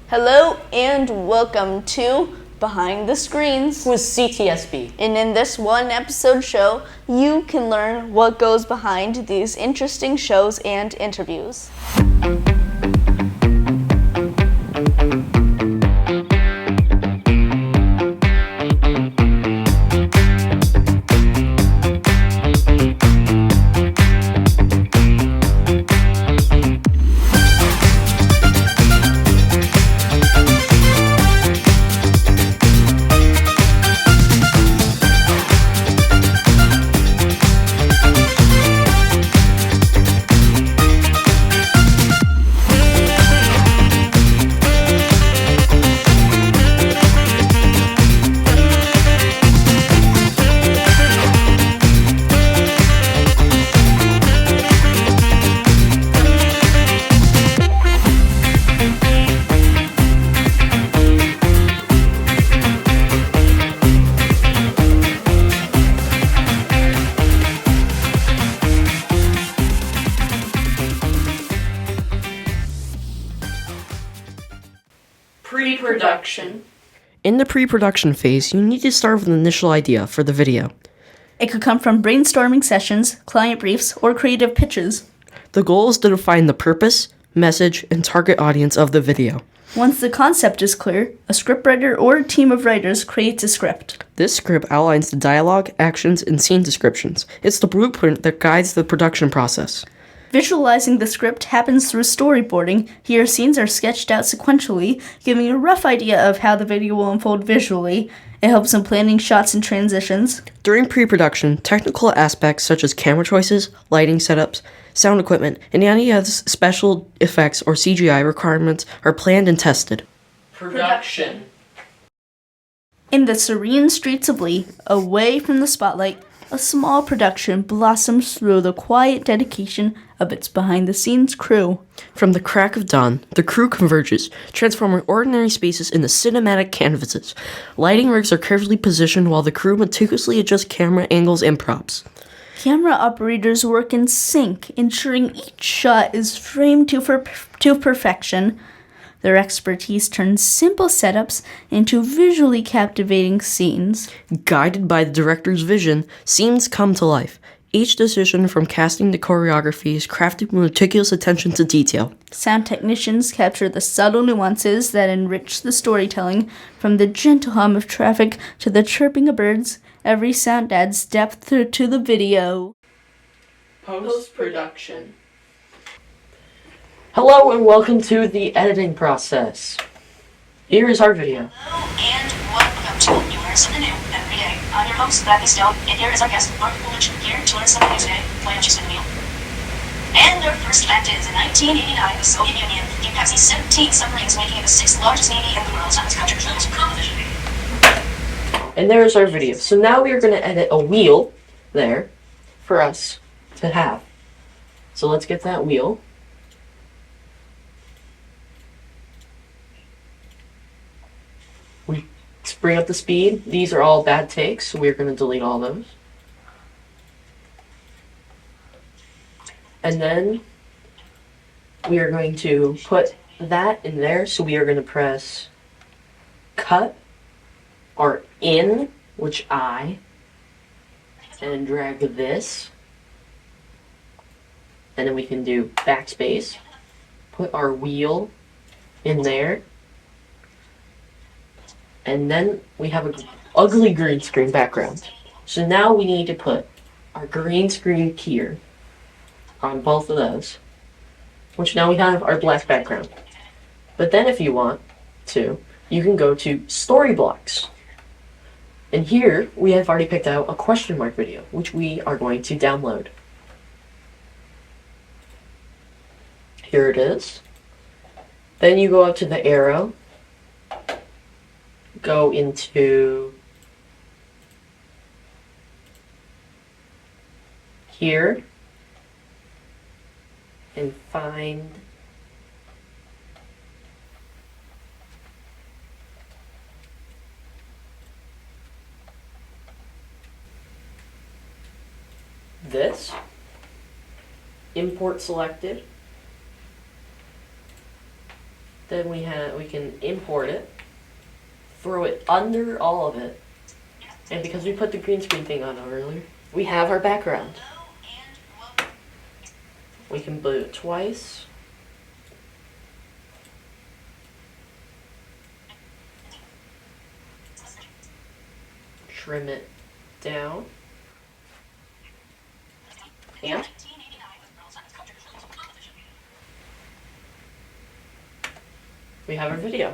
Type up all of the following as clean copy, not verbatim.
Hello and welcome to Behind the Screens with CTSB. And in this one episode show, you can learn what goes behind these interesting shows and interviews. Pre-production. In the pre-production phase, you need to start with an initial idea for the video. It could come from brainstorming sessions, client briefs, or creative pitches. The goal is to define the purpose, message, and target audience of the video. Once the concept is clear, a scriptwriter or a team of writers creates a script. This script outlines the dialogue, actions, and scene descriptions. It's the blueprint that guides the production process. Visualizing the script happens through storyboarding. Here, scenes are sketched out sequentially, giving a rough idea of how the video will unfold visually. It helps in planning shots and transitions. During pre-production, technical aspects such as camera choices, lighting setups, sound equipment, and any other special effects or CGI requirements are planned and tested. Production. In the serene streets of Lee, away from the spotlight, a small production blossoms through the quiet dedication of its behind-the-scenes crew. From the crack of dawn, the crew converges, transforming ordinary spaces into cinematic canvases. Lighting rigs are carefully positioned while the crew meticulously adjusts camera angles and props. Camera operators work in sync, ensuring each shot is framed to perfection. Their expertise turns simple setups into visually captivating scenes. Guided by the director's vision, scenes come to life. Each decision from casting to choreography is crafted with meticulous attention to detail. Sound technicians capture the subtle nuances that enrich the storytelling. From the gentle hum of traffic to the chirping of birds, every sound adds depth to the video. Post-production. Hello and welcome to the editing process. Here is our video. Hello and welcome to You Learn Something New Every Day. I'm your host, Bradley Stone, and here is our guest, Marc and Bradley, here to learn something new today. Why don't you spin the wheel? And our first fact is, in 1989, the Soviet Union gave Pepsi 17 submarines, making it the 6th largest navy in the world. It's country rules competition. And there is our video. So now we are going to edit a wheel there for us to have. So let's get that wheel. Let's bring up the speed. These are all bad takes, so we're going to delete all those. And then we are going to put that in there, so we are going to press cut or in, which and drag this. And then we can do backspace, put our wheel in there. And then we have an ugly green screen background. So now we need to put our green screen here on both of those, which now we have our black background. But then if you want to, you can go to story blocks. And here we have already picked out a question mark video, which we are going to download. Here it is. Then you go up to the arrow, go into here and find this, import selected, Then we can import it, throw it under all of it, and because we put the green screen thing on earlier, we have our background. We can boot it twice. Trim it down. And we have our video.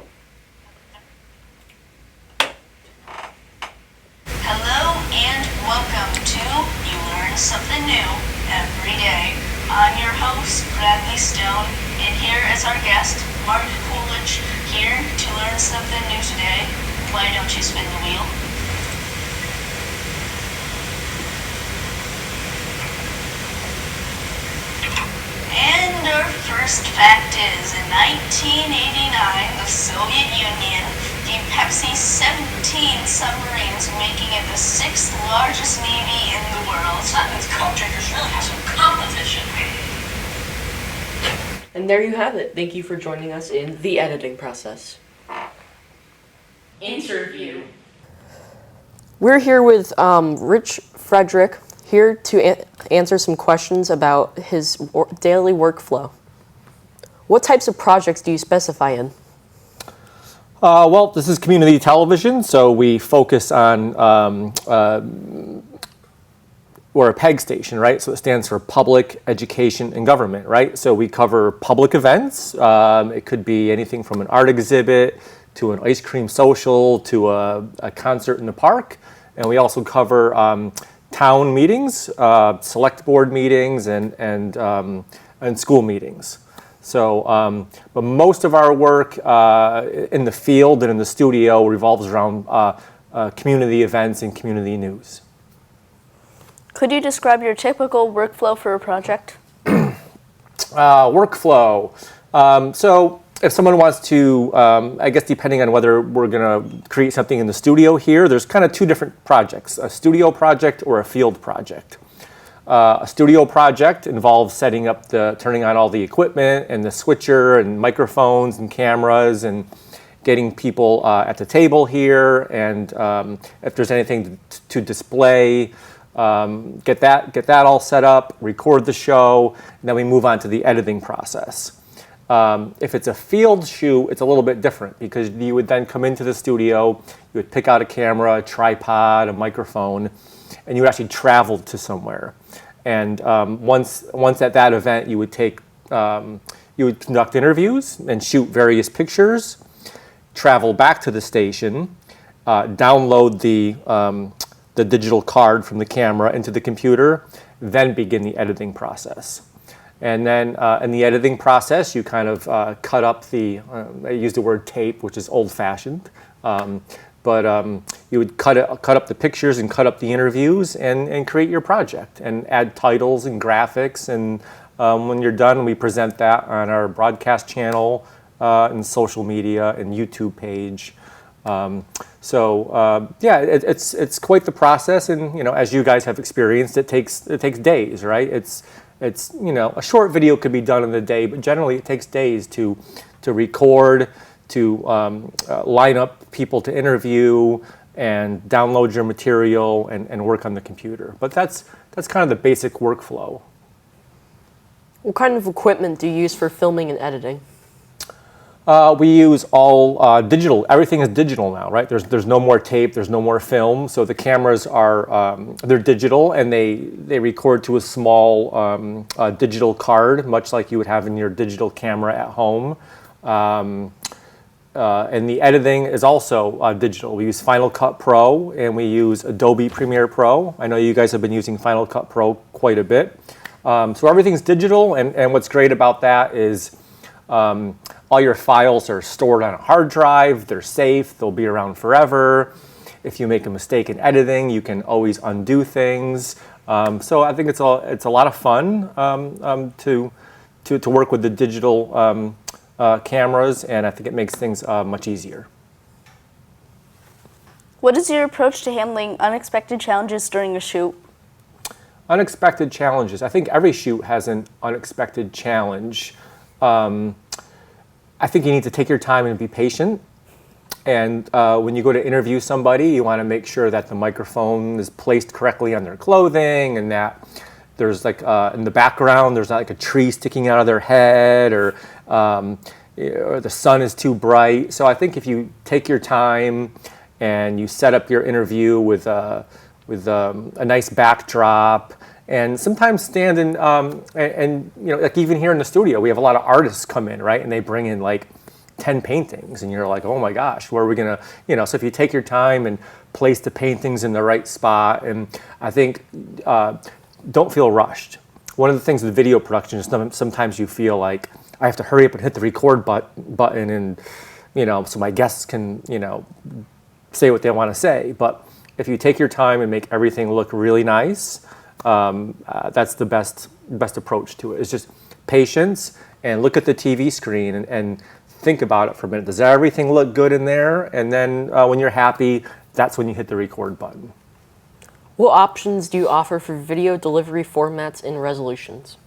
Hello and welcome to You Learn Something New Every Day. I'm your host, Bradley Stone, and here is our guest, Mark Coolidge, here to learn something new today. Why don't you spin the wheel? And our first fact is, in 1989, the Soviet Union gave Pepsi 17 submarines, making it the 6th largest navy in the world. That means co-drinkers really have some competition. And there you have it. Thank you for joining us in the editing process. Interview. We're here with Rich Frederick, here to answer some questions about his daily workflow. What types of projects do you specify in? Well, this is community television, so we focus on, we're a PEG station, right? So it stands for Public, Education, and Government, right? So we cover public events. It could be anything from an art exhibit to an ice cream social to a concert in the park. And we also cover town meetings, select board meetings, and school meetings. So, but most of our work in the field and in the studio revolves around community events and community news. Could you describe your typical workflow for a project? Workflow. So if someone wants to, I guess depending on whether we're going to create something in the studio here, there's kind of two different projects, a studio project or a field project. A studio project involves setting up turning on all the equipment and the switcher and microphones and cameras and getting people at the table here, and if there's anything to display, get that all set up, record the show, and then we move on to the editing process. If it's a field shoot, it's a little bit different because you would then come into the studio, you would pick out a camera, a tripod, a microphone, and you would actually travel to somewhere. And once at that event, you would conduct interviews and shoot various pictures, travel back to the station, download the digital card from the camera into the computer, then begin the editing process. And then in the editing process, you kind of cut up I use the word tape, which is old-fashioned, but you would cut up the pictures and cut up the interviews and create your project and add titles and graphics. And when you're done, we present that on our broadcast channel and social media and YouTube page. Yeah, it's quite the process, and as you guys have experienced, it takes days, right? It's a short video could be done in a day, but generally it takes days to record, to line up people to interview, and download your material and work on the computer. But that's kind of the basic workflow. What kind of equipment do you use for filming and editing? We use all digital. Everything is digital now, right? There's no more tape. There's no more film. So the cameras are they're digital, and they record to a small digital card, much like you would have in your digital camera at home. And the editing is also digital. We use Final Cut Pro and we use Adobe Premiere Pro. I know you guys have been using Final Cut Pro quite a bit. So everything's digital, and what's great about that is all your files are stored on a hard drive. They're safe. They'll be around forever. If you make a mistake in editing, you can always undo things. So I think it's a lot of fun to work with the digital cameras, and I think it makes things much easier. What is your approach to handling unexpected challenges during a shoot? Unexpected challenges. I think every shoot has an unexpected challenge. I think you need to take your time and be patient. And when you go to interview somebody, you want to make sure that the microphone is placed correctly on their clothing, and that there's like in the background there's not like a tree sticking out of their head, or the sun is too bright. So I think if you take your time and you set up your interview with a nice backdrop, and sometimes stand in and like even here in the studio we have a lot of artists come in, right, and they bring in like 10 paintings, and you're like, oh my gosh, where are we gonna, so if you take your time and place the paintings in the right spot, and I think don't feel rushed. One of the things with video production is sometimes you feel like I have to hurry up and hit the record button, and so my guests can say what they want to say. But if you take your time and make everything look really nice, that's the best approach to it. It's just patience, and look at the TV screen and think about it for a minute. Does everything look good in there? And then when you're happy, that's when you hit the record button. What options do you offer for video delivery formats and resolutions?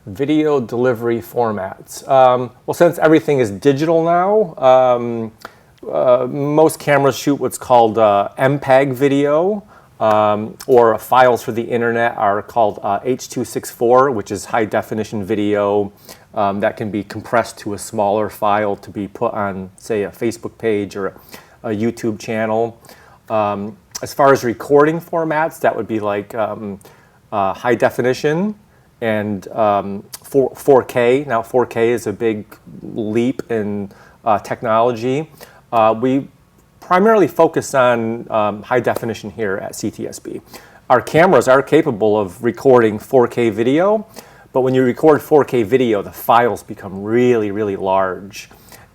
Video delivery formats. Well, since everything is digital now, most cameras shoot what's called MPEG video, or files for the internet are called H.264, which is high definition video that can be compressed to a smaller file to be put on, say, a Facebook page or a YouTube channel. As far as recording formats, that would be like high definition and 4K. Now 4K is a big leap in technology. We primarily focus on high definition here at CTSB. Our cameras are capable of recording 4K video, but when you record 4K video, the files become really, really large.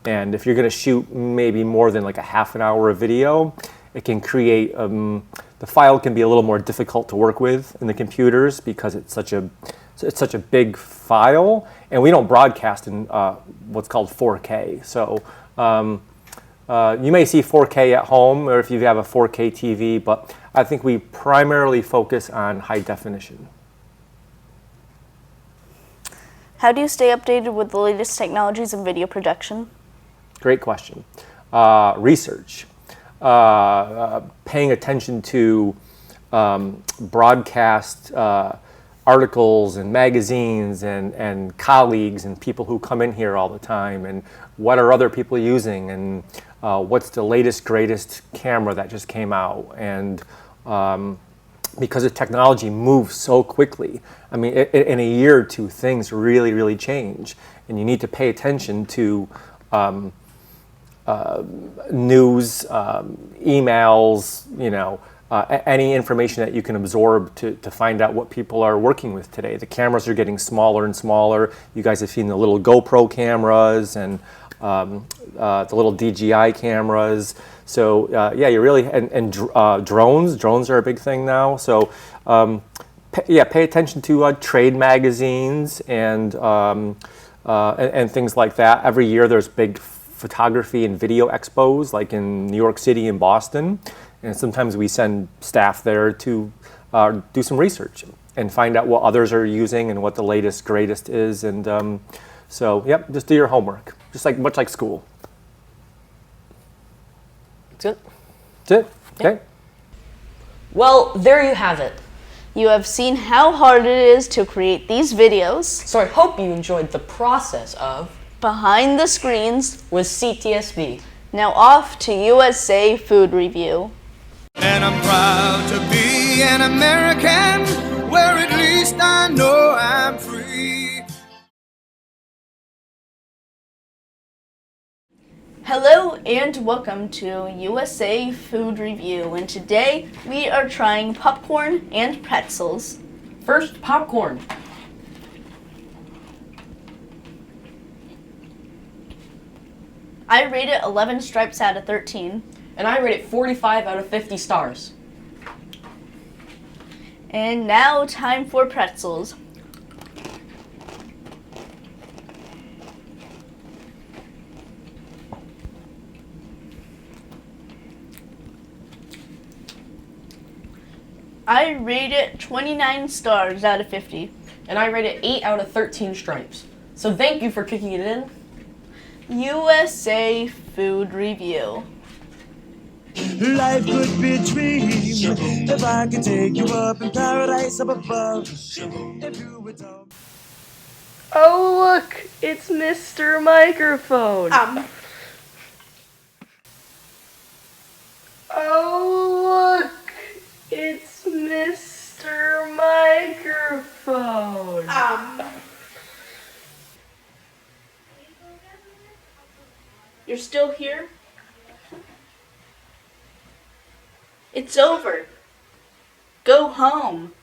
And if you're going to shoot maybe more than like a half an hour of video, it can create, the file can be a little more difficult to work with in the computers because it's such a big file, and we don't broadcast in what's called 4K. So you may see 4K at home, or if you have a 4K TV, but I think we primarily focus on high definition. How do you stay updated with the latest technologies in video production? Great question. Research. Paying attention to broadcast articles and magazines and colleagues and people who come in here all the time, and what are other people using, and what's the latest, greatest camera that just came out. And because the technology moves so quickly, I mean, in a year or two, things really, really change, and you need to pay attention to news, emails, any information that you can absorb to find out what people are working with today. The cameras are getting smaller and smaller. You guys have seen the little GoPro cameras and the little DJI cameras. So yeah, you really, and drones. Drones are a big thing now. So pay attention to trade magazines and things like that. Every year there's big photography and video expos, like in New York City and Boston, and sometimes we send staff there to do some research and find out what others are using and what the latest, greatest is. And so, yep, just do your homework, just like much like school. That's it. That's it. Okay. Well, there you have it. You have seen how hard it is to create these videos. So I hope you enjoyed the process of Behind the Screens with CTSB. Now off to USA Food Review. And I'm proud to be an American, where at least I know I'm free. Hello and welcome to USA Food Review, and today we are trying popcorn and pretzels. First, popcorn. I rate it 11 stripes out of 13. And I rate it 45 out of 50 stars. And now time for pretzels. I rate it 29 stars out of 50. And I rate it 8 out of 13 stripes. So thank you for kicking it in. USA Food Review. Life could be a dream if I could take you up in paradise up above. If you would talk. Oh, look, it's Mr. Microphone. Oh, look, it's Mr. Microphone. You're still here? It's over. Go home.